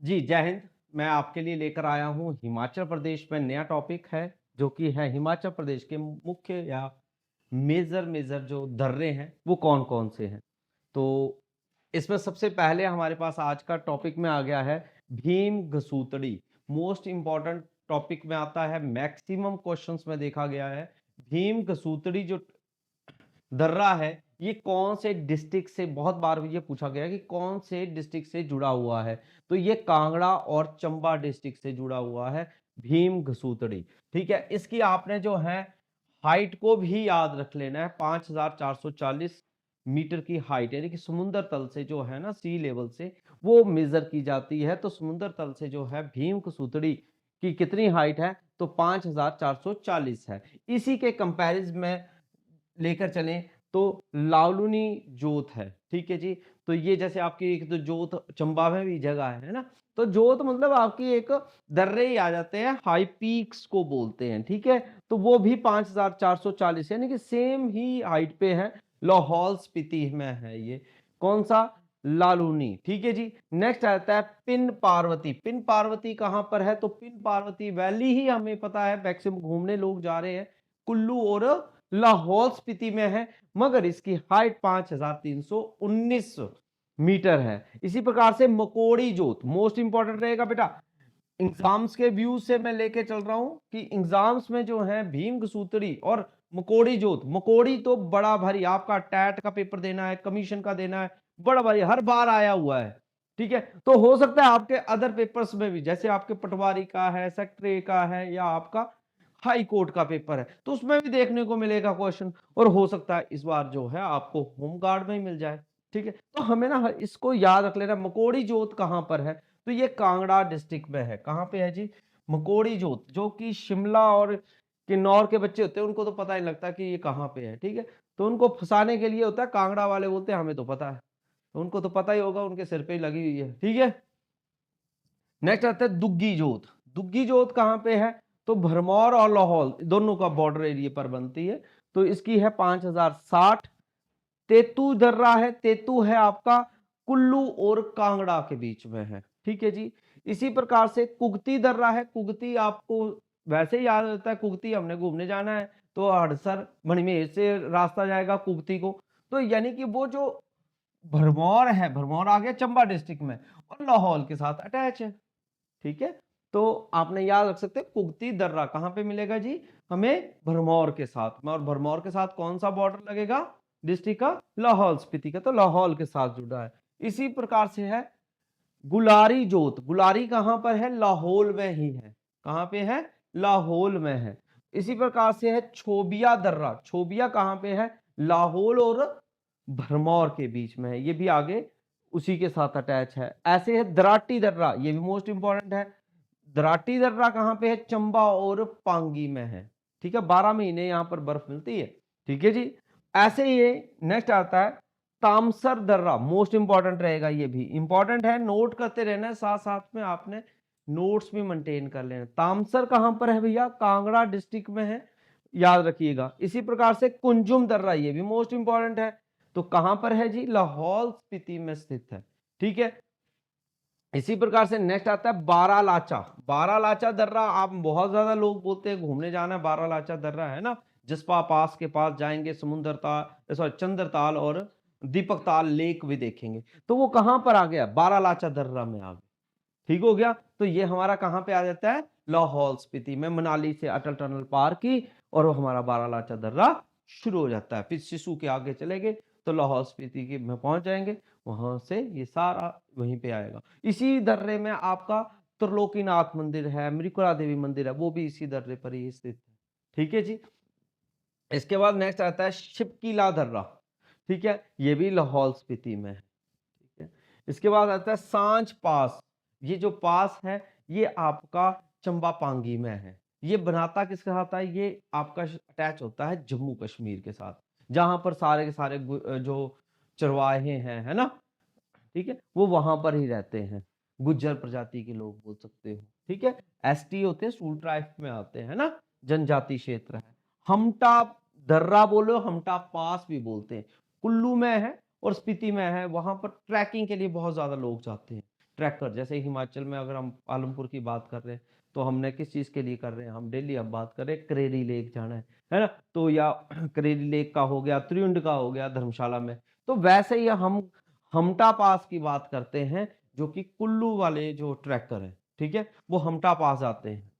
जी, जय हिंद। मैं आपके लिए लेकर आया हूँ हिमाचल प्रदेश में नया टॉपिक है, जो कि है हिमाचल प्रदेश के मुख्य या मेजर जो दर्रे हैं, वो कौन-कौन से हैं। तो इसमें सबसे पहले हमारे पास आज का टॉपिक में आ गया है भीम घसुतड़ी। मोस्ट इम्पोर्टेंट टॉपिक में आता है, मैक्सिमम क्वेश्चंस में देखा गया है। भीम घसुतड़ी जो दर्रा है, ये कौन से डिस्ट्रिक्ट से, बहुत बार ये पूछा गया कि कौन से डिस्ट्रिक्ट से जुड़ा हुआ है, तो ये कांगड़ा और चंबा डिस्ट्रिक्ट से जुड़ा हुआ है भीम घसुतड़ी। ठीक है, इसकी आपने जो है हाइट को भी याद रख लेना है। 5440 मीटर की हाइट, यानी कि समुद्र तल से जो है ना, सी लेवल से वो मेजर की जाती है। तो समुद्र तल से जो है भीम घसुतड़ी की कितनी हाइट है, तो 5440 है। इसी के कंपैरिजन में लेकर चलें तो लावलुनी जोत है। ठीक है जी, तो ये जैसे आपकी एक तो जोत चंबा में भी जगह है ना, तो जोत मतलब आपकी एक दर्रे ही आ जाते हैं, हाई पीक्स को बोलते हैं। ठीक है, तो वो भी 5440 यानी कि सेम ही हाइट पे है, लाहौल स्पीति में है ये। कौन सा? लालूनी। ठीक है जी। नेक्स्ट आता है पिन पार्वती। पिन पार्वती कहां पर है, तो पिन पार्वती वैली ही हमें पता है, मैक्सिमम घूमने लोग जा रहे हैं, कुल्लू और लाहौल स्पीति में है, मगर इसकी हाइट 5319 मीटर है। इसी प्रकार से मकोड़ी जोत मोस्ट इंपॉर्टेंट रहेगा बेटा, एग्जाम्स के व्यू से मैं लेके चल रहा हूं कि एग्जाम्स में जो है भीम घसुतड़ी और मकोड़ी जोत, मकोड़ी तो बड़ा भारी, आपका टैट का पेपर देना है, कमीशन का देना है, बड़ा भारी हर बार आया हुआ है। ठीक है, तो हो सकता है आपके अदर पेपर्स में भी, जैसे आपके पटवारी का है, सेक्रेटरी का है, या आपका हाई कोर्ट का पेपर है, तो उसमें भी देखने को मिलेगा क्वेश्चन, और हो सकता है इस बार जो है आपको होम गार्ड में ही मिल जाए। ठीक है, तो हमें ना इसको याद रख लेना, मकोड़ी जोत कहां पर है, तो ये कांगड़ा डिस्ट्रिक्ट में है। कहां पे है जी? मकोड़ी जोत, जो कि शिमला और किन्नौर के बच्चे होते हैं उनको तो पता ही लगता कि ये कहां पे है। ठीक है, तो उनको फंसाने के लिए होता है, कांगड़ा वाले बोलते हैं हमें तो पता है, तो उनको तो पता ही होगा, उनके सिर पे ही लगी हुई है। ठीक है, नेक्स्ट आता है दुग्गी जोत। दुग्गी जोत कहां पे है, तो भरमौर और लाहौल दोनों का बॉर्डर एरिया पर बनती है, तो इसकी है 5060। तेतू दर्रा है, तेतू है आपका कुल्लू और कांगड़ा के बीच में है। ठीक है जी। इसी प्रकार से कुगती दर्रा है, कुगती आपको वैसे ही याद रहता है, कुगती हमने घूमने जाना है तो हड़सर मणिमहेश से रास्ता जाएगा कुगती को, तो यानी कि वो जो भरमौर है, भरमौर आ गया चंबा डिस्ट्रिक्ट में और लाहौल के साथ अटैच है। ठीक है, तो आपने याद रख सकते हैं कुगती दर्रा कहां पे मिलेगा जी, हमें भरमौर के साथ में, और भरमौर के साथ कौन सा बॉर्डर लगेगा डिस्ट्रिक्ट का, लाहौल स्पीति का, तो लाहौल के साथ जुड़ा है। इसी प्रकार से है गुलारी जोत। गुलारी कहां पर है, लाहौल में ही है। कहां पे है, लाहौल में है। इसी प्रकार से है छोबिया दर्रा। छोबिया कहां पे है, लाहौल और भरमौर के बीच में है, ये भी आगे उसी के साथ अटैच है। ऐसे है दराटी दर्रा, ये भी मोस्ट इंपॉर्टेंट है। दराटी दर्रा कहां पे है, चंबा और पांगी में है। ठीक है, 12 महीने यहां पर बर्फ मिलती है। ठीक है जी। ऐसे ही नेक्स्ट आता है तामसर दर्रा, मोस्ट इंपॉर्टेंट रहेगा, ये भी इंपॉर्टेंट है, नोट करते रहना है, साथ साथ में आपने नोट्स भी मेंटेन कर लेना। तामसर कहां पर है भैया, कांगड़ा डिस्ट्रिक्ट में है, याद रखिएगा। इसी प्रकार से कुंजुम दर्रा, ये भी मोस्ट इंपॉर्टेंट है, तो कहां पर है जी, लाहौल स्पीति में स्थित है। ठीक है, इसी प्रकार से नेक्स्ट आता है बारालाचा। बारालाचा दर्रा, आप बहुत ज्यादा लोग बोलते हैं घूमने जाना है, बारालाचा दर्रा है ना, जसपा पास के पास जाएंगे, समुद्र ताल, सॉरी चंद्रताल और दीपक ताल लेक भी देखेंगे, तो वो कहां पर आ गया, बारालाचा दर्रा में आ गया। ठीक हो गया, तो ये हमारा कहां पे आ जाता है, लाहौल स्पीति में, मनाली से अटल टनल पार की और वो हमारा बारालाचा दर्रा शुरू हो जाता है। फिर सिसु के आगे चले गए तो लाहौल स्पीति के में पहुंच जाएंगे, वहां से ये सारा वहीं पे आएगा। इसी दर्रे में आपका त्रिलोकीनाथ मंदिर है, मृकुला देवी मंदिर है, वो भी इसी दर्रे पर ही स्थित है। ठीक है जी। इसके बाद नेक्स्ट आता है शिपकीला दर्रा। ठीक है, ये भी लाहौल स्पीति में है। ठीक है, इसके बाद आता है सांच पास। ये जो पास है ये आपका चंबा पांगी में है। ये बनाता किसके साथ है, ये आपका अटैच होता है जम्मू कश्मीर के साथ, जहां पर सारे के सारे जो चरवाहे हैं, है ना, ठीक है, वो वहां पर ही रहते हैं, गुज्जर प्रजाति के लोग बोल सकते हो। ठीक है, एसटी होते हैं, सूल ट्राइब में आते हैं ना, जनजाति क्षेत्र है। हमटा दर्रा बोलो, हमटा पास भी बोलते हैं, कुल्लू में है और स्पीति में है, वहां पर ट्रैकिंग के लिए बहुत ज्यादा लोग जाते हैं। ट्रैकर, जैसे हिमाचल में अगर हम पालमपुर की बात कर रहे हैं तो हमने किस चीज़ के लिए कर रहे हैं, हम डेली अब बात कर रहे हैं करेरी लेक जाना है ना, तो या करेरी लेक का हो गया, त्रियुंड का हो गया धर्मशाला में, तो वैसे ही हम हमटा पास की बात करते हैं जो कि कुल्लू वाले जो ट्रैकर है, ठीक है, वो हमटा पास आते हैं।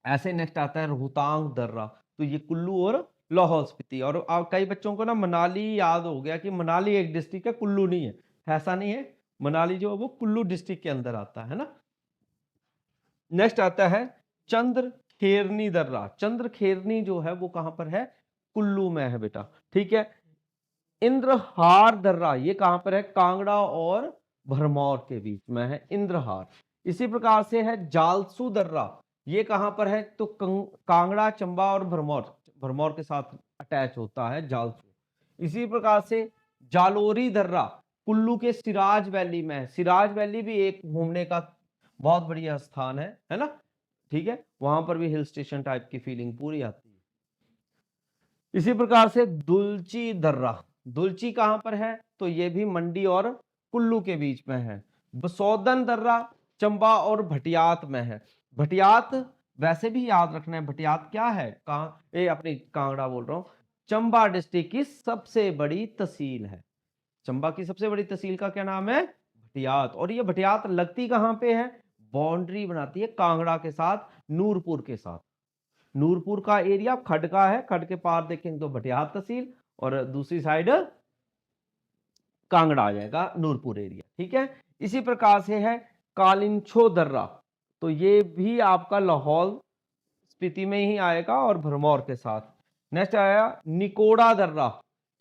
ऐसे नेक्स्ट आता है रोहतांग दर्रा, तो ये कुल्लू और लाहौल स्पीति। और कई बच्चों को ना मनाली याद हो गया कि मनाली एक डिस्ट्रिक्ट है, कुल्लू नहीं है, ऐसा नहीं है, मनाली जो है वो कुल्लू डिस्ट्रिक्ट के अंदर आता है ना। नेक्स्ट आता है चंद्रखेरनी दर्रा। चंद्रखेरनी जो है वो कहां पर है, कुल्लू में है बेटा, ठीक है। इंद्रहार दर्रा ये कहां पर है, कांगड़ा और भरमौर के बीच में है इंद्रहार। इसी प्रकार से है जालसू दर्रा, ये कहां पर है, तो कांगड़ा, चंबा और भरमौर, भरमौर के साथ अटैच होता है जालसू। इसी प्रकार से जालोरी दर्रा कुल्लू के सिराज वैली में है। सिराज वैली भी एक घूमने का बहुत बढ़िया स्थान है ना, ठीक है, वहां पर भी हिल स्टेशन टाइप की फीलिंग पूरी आती है। इसी प्रकार से दुलची दर्रा, दुलची कहां पर है, तो ये भी मंडी और कुल्लू के बीच में है। बसोदन दर्रा चंबा और भटियात में है। भटियात वैसे भी याद रखना है, भटियात क्या है, कहाँ, ये अपनी कांगड़ा बोल रहा हूं, चंबा डिस्ट्रिक्ट की सबसे बड़ी तहसील है। चंबा की सबसे बड़ी तहसील का क्या नाम है, भटियात। और ये भटियात लगती कहां पे है, बाउंड्री बनाती है कांगड़ा के साथ, नूरपुर के साथ। नूरपुर का एरिया खड का है, खड के पार देखेंगे तो भटियात तहसील, और दूसरी साइड कांगड़ा आ जाएगा, नूरपुर एरिया, ठीक है। इसी प्रकार से है कालिंछो दर्रा, तो ये भी आपका लाहौल स्पीति में ही आएगा और भरमौर के साथ। नेक्स्ट आया निकोड़ा दर्रा,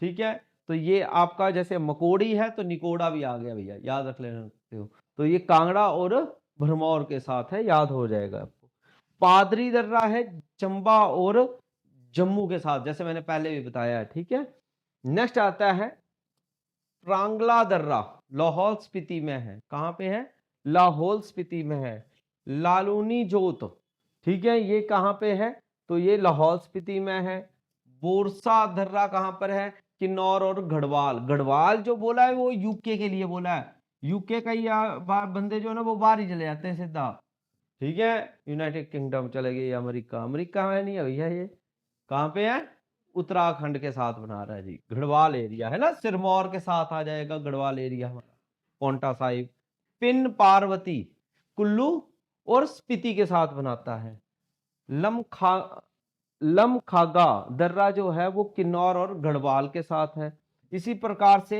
ठीक है, तो ये आपका जैसे मकोड़ी है तो निकोड़ा भी आ गया भैया, याद रख लेते हो, तो ये कांगड़ा और भरमौर के साथ है, याद हो जाएगा आपको। पादरी दर्रा है चंबा और जम्मू के साथ, जैसे मैंने पहले भी बताया है, ठीक है। नेक्स्ट आता है ट्रांगला दर्रा, लाहौल स्पीति में है, कहां पे है, लाहौल स्पीति में है। लालूनी जोत, ठीक है, ये कहां पे है, तो ये लाहौल स्पीति में है। बोरसा दर्रा कहां पर है, किन्नौर और गढ़वाल। गढ़वाल जो बोला है वो यूके के लिए बोला है, यूके का ही बंदे जो है ना वो बाहर ही चले जाते हैं सीधा, ठीक है, यूनाइटेड किंगडम चले गए, अमेरिका, अमेरिका में नहीं है भैया, ये कहां पे है, उत्तराखंड के साथ बना रहा है जी, गढ़वाल एरिया है ना, सिरमौर के साथ आ जाएगा गढ़वाल एरिया हमारा, पोंटा साहिब। पिन पार्वती कुल्लू और स्पीति के साथ बनाता है। लमखा लमखागा दर्रा जो है वो किन्नौर और गढ़वाल के साथ है। इसी प्रकार से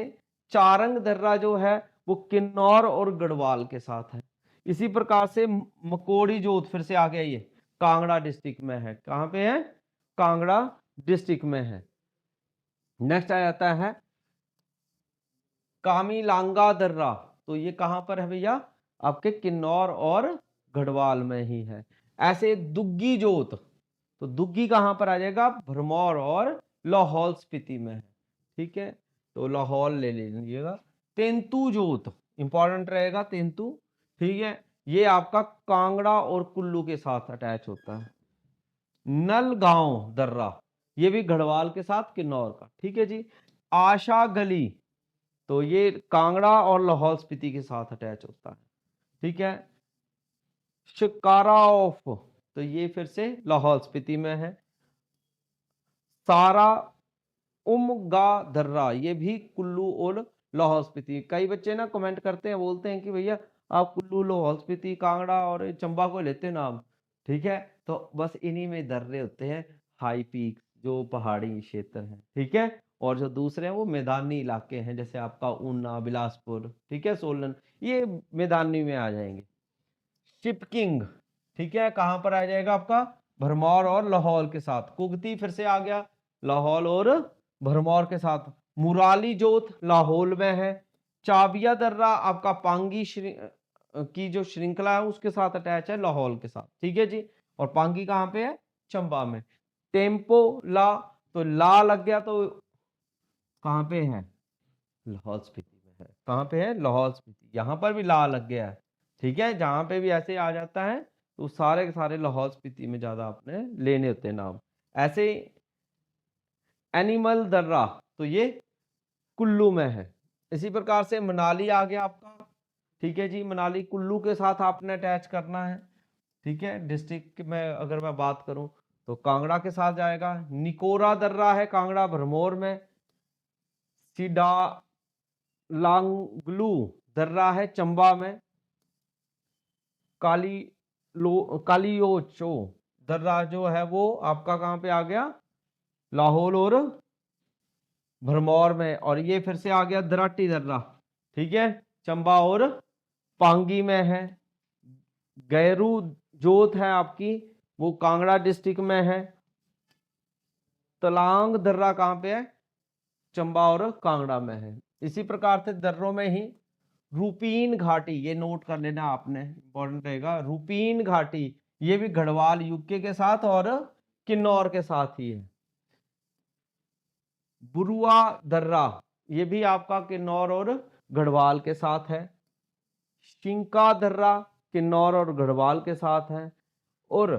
चारंग दर्रा जो है वो किन्नौर और गढ़वाल के साथ है। इसी प्रकार से मकोड़ी जोत फिर से आ गया, ये कांगड़ा डिस्ट्रिक्ट में है, कहां पे है, कांगड़ा डिस्ट्रिक्ट में है। नेक्स्ट आ जाता है कामीलांगा दर्रा, तो ये कहां पर है भैया, आपके किन्नौर और गढ़वाल में ही है। ऐसे दुग्गी जोत, तो दुग्गी कहां पर आ जाएगा, भरमौर और लाहौल स्पीति में है, ठीक है, तो लाहौल ले लीजिएगा। तेंतु जोत इंपॉर्टेंट रहेगा, तेंतु, ठीक है, ये आपका कांगड़ा और कुल्लू के साथ अटैच होता है। नलगांव दर्रा, ये भी गढ़वाल के साथ किन्नौर का, ठीक है जी। आशा गली, तो ये कांगड़ा और लाहौल स्पीति के साथ अटैच होता है, ठीक है। शिकारा ऑफ, तो ये फिर से लाहौल स्पीति में है। सारा उमगा दर्रा, ये भी कुल्लू और लाहौल स्पीति। कई बच्चे ना कमेंट करते हैं, बोलते हैं कि भैया आप कुल्लू, लाहौल स्पीति, कांगड़ा और चंबा को लेते नाम, ठीक है, तो बस इन्हीं में दर्रे होते हैं, हाई पीक जो पहाड़ी क्षेत्र हैं, ठीक है, और जो दूसरे हैं वो मैदानी इलाके हैं, जैसे आपका ऊना, बिलासपुर, ठीक है, सोलन, ये मैदानी में आ जाएंगे। शिपकिंग, ठीक है, कहां पर आ जाएगा आपका, भरमौर और लाहौल के साथ। कुगती फिर से आ गया, लाहौल और भरमौर के साथ। मुराली जोत लाहौल में है। चाबिया दर्रा आपका पांगी की जो श्रृंखला है उसके साथ अटैच है, लाहौल के साथ, ठीक है जी। और पांगी कहां पे है, चंबा में। टेम्पो ला, तो ला लग गया तो कहां पे है, लाहौल स्पीति में है, कहां पे है, लाहौल स्पीति, यहां पर भी ला लग गया है, ठीक है, जहां पे भी ऐसे आ जाता है तो सारे के सारे लाहौल स्पीति में ज्यादा आपने लेने होते हैं नाम। ऐसे एनिमल दर्रा, तो ये कुल्लू में है। इसी प्रकार से मनाली आ गया आपका, ठीक है जी। मनाली कुल्लू के साथ आपने अटैच करना है। ठीक है, डिस्ट्रिक्ट में अगर मैं बात करूं तो कांगड़ा के साथ जाएगा। निकोरा दर्रा है कांगड़ा भरमौर में। सीडा लांगलू दर्रा है चंबा में। काली कालियोचो दर्रा जो है वो आपका कहाँ पे आ गया, लाहौल और भरमौर में। और ये फिर से आ गया दराटी दर्रा, ठीक है, चंबा और पांगी में है। गैरू जोत है आपकी, वो कांगड़ा डिस्ट्रिक्ट में है। तलांग दर्रा कहाँ पे है, चंबा और कांगड़ा में है। इसी प्रकार से दर्रों में ही रूपीन घाटी, ये नोट कर लेना आपने, इंपॉर्टेंट रहेगा। रूपीन घाटी ये भी गढ़वाल यूके के साथ और किन्नौर के साथ ही है। बुरुआ दर्रा ये भी आपका किन्नौर और गढ़वाल के साथ है। शिंका दर्रा किन्नौर और गढ़वाल के साथ है। और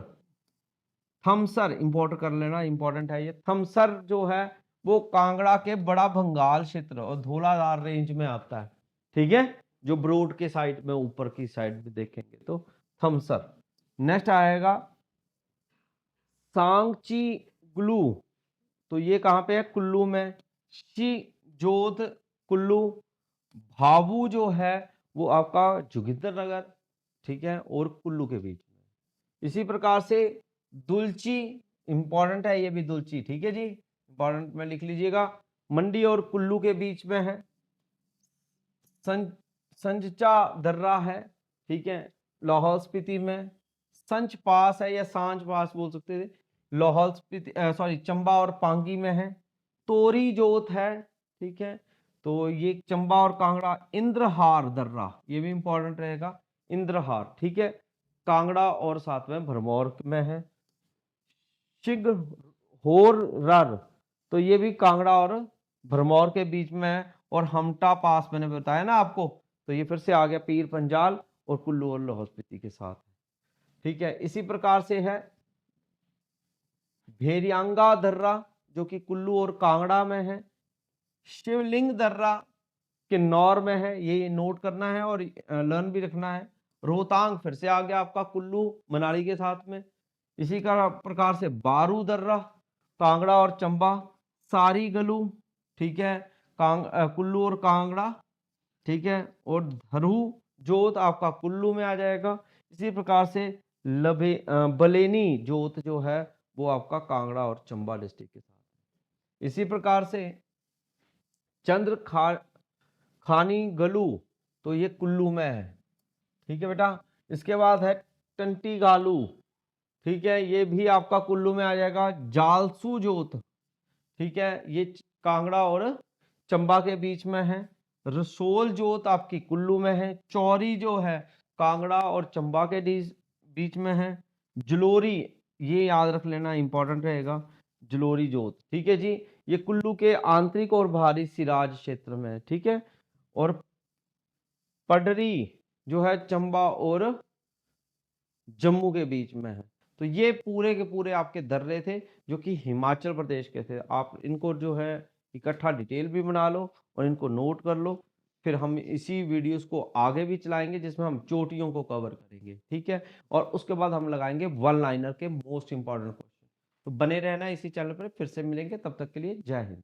थमसर इंपोर्ट कर लेना, इंपॉर्टेंट है ये। थमसर जो है वो कांगड़ा के बड़ा भंगाल क्षेत्र और धौलाधार रेंज में आता है, ठीक है, जो ब्रोड के साइड में ऊपर की साइड में देखेंगे तो थमसर। नेक्स्ट आएगा सांगची ग्लू, तो ये कहाँ पे है, कुल्लू में। शी जोत कुल्लू। भावू जो है वो आपका जोगिंदर नगर, ठीक है, और कुल्लू के बीच में। इसी प्रकार से दुलची इंपॉर्टेंट है, ये भी दुलची, ठीक है जी, इंपॉर्टेंट में लिख लीजिएगा, मंडी और कुल्लू के बीच में है। संजचा दर्रा है, ठीक है, लाहौल स्पीति में। संच पास है या सांच पास बोल सकते थे, लाहौल स्पीति सॉरी चंबा और पांगी में है। तोरी जोत है, ठीक है, तो ये चंबा और कांगड़ा। इंद्रहार दर्रा ये भी इंपॉर्टेंट रहेगा, इंद्रहार, ठीक है, कांगड़ा और साथ में भरमौर में है। शिगहोरर तो ये भी कांगड़ा और भरमौर के बीच में है। और हमटा पास मैंने बताया ना आपको, तो ये फिर से आ गया पीर पंजाल और कुल्लू और लाहौल स्पीति के साथ, ठीक है। इसी प्रकार से है भेरियांगा दर्रा जो कि कुल्लू और कांगड़ा में है। शिवलिंग दर्रा किन्नौर में है, ये नोट करना है और लर्न भी रखना है। रोहतांग फिर से आ गया आपका कुल्लू मनाली के साथ में। इसी का प्रकार से बारू दर्रा कांगड़ा और चंबा। सारी गलू, ठीक है, कुल्लू और कांगड़ा, ठीक है, और धरू जोत आपका कुल्लू में आ जाएगा। इसी प्रकार से बलेनी जोत जो है वो आपका कांगड़ा और चंबा डिस्ट्रिक्ट के साथ। इसी प्रकार से चंद्र खानी गलू तो ये कुल्लू में है, ठीक है बेटा। इसके बाद है टंटी गालू, ठीक है, ये भी आपका कुल्लू में आ जाएगा। जालसू जोत, ठीक है, ये कांगड़ा और चंबा के बीच में है। रसोल जोत आपकी कुल्लू में है। चौरी जो है कांगड़ा और चंबा के बीच में है। जलोरी ये याद रख लेना, इंपॉर्टेंट रहेगा, जलोरी जोत, ठीक है जी, ये कुल्लू के आंतरिक और बाहरी सिराज क्षेत्र में है, ठीक है। और पडरी जो है चंबा और जम्मू के बीच में है। तो ये पूरे के पूरे आपके दर्रे थे जो कि हिमाचल प्रदेश के थे। आप इनको जो है इकट्ठा डिटेल भी बना लो और इनको नोट कर लो। फिर हम इसी वीडियोस को आगे भी चलाएंगे जिसमें हम चोटियों को कवर करेंगे, ठीक है। और उसके बाद हम लगाएंगे वन लाइनर के मोस्ट इंपॉर्टेंट क्वेश्चन। तो बने रहना इसी चैनल पर, फिर से मिलेंगे, तब तक के लिए जय हिंद।